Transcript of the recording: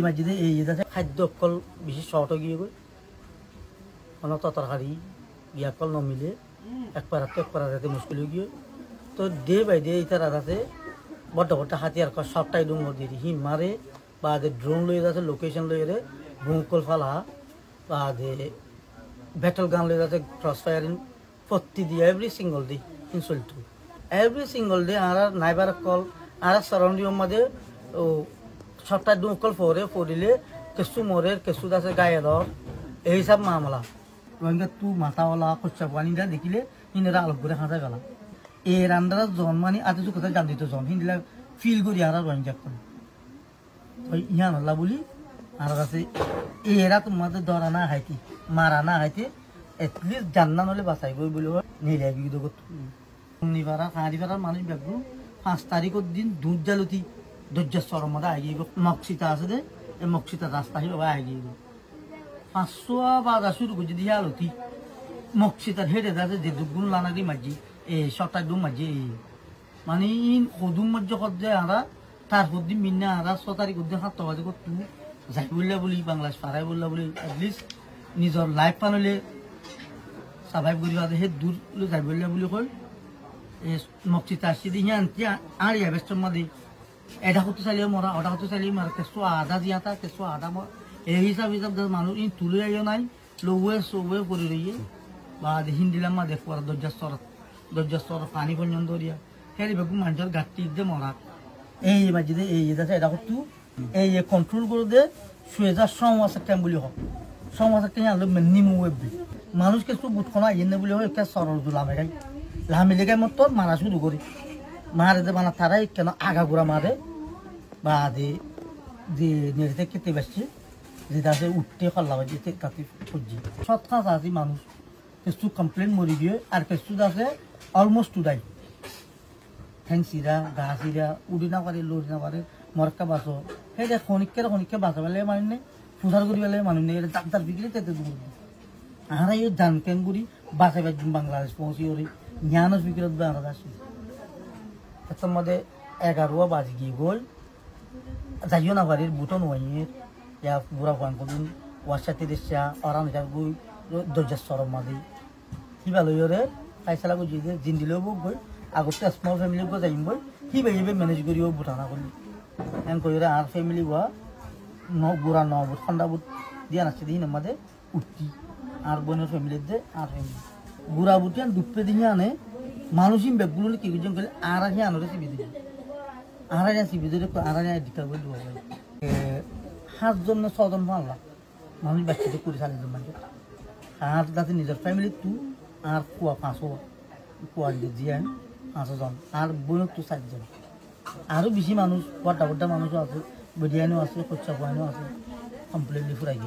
মসজিদে এই যাতে খাদ্য অকল বেশি শর্ট হয়ে গিয়ে গই অনেক তরকারি ইয়াকল নমিলে এক পাড়াতে মুশকিল হয়ে গিয়ে তো ডে বাই ডে এটা রাজাতে বড় বড় হাতিয়ার সবটাই ডুম দিয়ে হি মারে বা ড্রোন লয়ে যাচ্ছে লোকেশন লয়ে ভূকল ফালা বা ব্যাটল গান লয়ে যাচ্ছে ক্রস ফায়ারিং প্রতি দিয়ে every single day insult every single day আর নাইবার কল আর সারাউন্ডিং মধ্যে ও সবটাই ডুম কল ফোরিলে কেসু মরে কেসু আছে গায়ে ধর এই সব মামলা রোহিঙ্গা তু মাথাওয়ালা খরচা পানিটা দেখিলে ইনারা আলোক করে হাঁটা গেলাম এর আন্ডারা জন মানে আজ কোথায় জান দিত জন হিন্দিলা ফিল করি আর রোহিঙ্গা করে ইহান হল্লা বলি আর কাছে এরা তোমাদের ধরা না হাইতে মারা না হাইতে এটলিস্ট জান্না নলে বাঁচাইব বলে নিলে বিগত শনিপাড়া হাঁড়িপাড়ার মানুষ ব্যাগু 5 তারিখের দিন দুধ জালতি ধৈর্যের মধ্যে আগিয়ে মক্সিতা আছে যে এই মক্সিতা রাস্তা হিসেবে আগিয়ে 500 বাজা শুরু করছে দিয়ে আলতি মক্সিতার হেঁটে আছে যে দুগুণ লানারি মাঝি এই সবটা ডুম মাঝি মানে সদুম মজ্জ করছে আরা তারপর দিন মিন্না আরা 6 তারিখ দিন 7 বাজে করতু যাই বললে বলি বাংলাদেশ পাড়াই বললে বলি এটলিস্ট নিজের লাইফ পানলে সার্ভাইভ করি সেই দূর যাই বললে বলি কল এই মক্সিতা আসছে দিয়ে আনতে আর ব্যস্ত মাদি এটা করতে চাইলেও মরা ওটা করতে চাইলেও মারা কেঁচু আধা দিয়া তা কেঁচু আধা এই হিসাব মানুষ ই তুলে আইও নাই লৌয়ে সৌয়ে করে রইয়ে বা হিন্দিলাম মা দেখো আর দরজার পানি পর্যন্ত দিয়া সেই বেগুন মানুষের ঘাটতি দিয়ে মরা এই মাঝে এই আছে এটা করতু এই কন্ট্রোল করে দে শুয়ে যা সমাজের টাইম বলি হোক সমাজের টাইম আলো নিমু ওয়েবি মানুষ কিছু বুটখনা আইন বলি হয় একটা সরল লামে গাই লামে লেগে মতো মারা শুরু করি মারে দে মানে তারাই কেন আগা গোড়া মারে বা যে নেড়ে কেটে বেসছে যেটা আছে উঠতে খল্লা যেতে কাটি খুঁজছি সৎকাজ আছে মানুষ কিছু কমপ্লেন মরি দিয়ে আর কিছু আছে অলমোস্ট উড়াই ঠেংচিরা গা চিরা উড়ি না পারে লড়ি না পারে মরকা বাঁচো সেই যে খনিককে বাঁচা পেলে মানুষ নেই ফুসার করি পেলে মানুষ নেই ডাক্তার বিক্রি তেতে দূর আর এই জানকেন করি বাঁচাই পাচ্ছি বাংলাদেশ পৌঁছি ওরি জ্ঞানস বিক্রি আমরা আসি তার মধ্যে 11 বাজে গিয়ে গোল যাইও না বাড়ির বুটন ওয়াইয়ের ইয়া বুড়া ফান করুন ওয়াসাতে দেশা অরান হিসাব গই দরজার সরম মাদি কিবা লইরে ফাইসলা গই যে জিন্দিলেও বই আগতে স্মল ফ্যামিলি গো যাইম বই কি বাইবে ম্যানেজ করিও বুটানা করলি এন কইরা আর ফ্যামিলি ওয়া বুড়া বুট ঠান্ডা বুট দিয়া নাচতে দিন আমাদের উঠতি আর বোনের ফ্যামিলির দে আর ফ্যামিলি বুড়া বুটিয়ান দুপে দিয়ে আনে মানুষই বেগুলো কি বুঝুন গেলে আর আগে আনরে সিবি দিই আর আগে সিবি দিলে আর আগে ডিক্লার করে দেবো 7 জন 6 জন মানলা মানুষ বাচ্চাদের করে চালিয়ে জন মানুষ আর যাতে নিজের ফ্যামিলি তু আর কুয়া 500 কুয়া দিয়ে 500 জন আর বোনক তো 7 জন আরও বেশি মানুষ বড় বড় মানুষও আছে বেডিয়ানও আছে খরচা পানিও আছে কমপ্লিটলি ফুরাই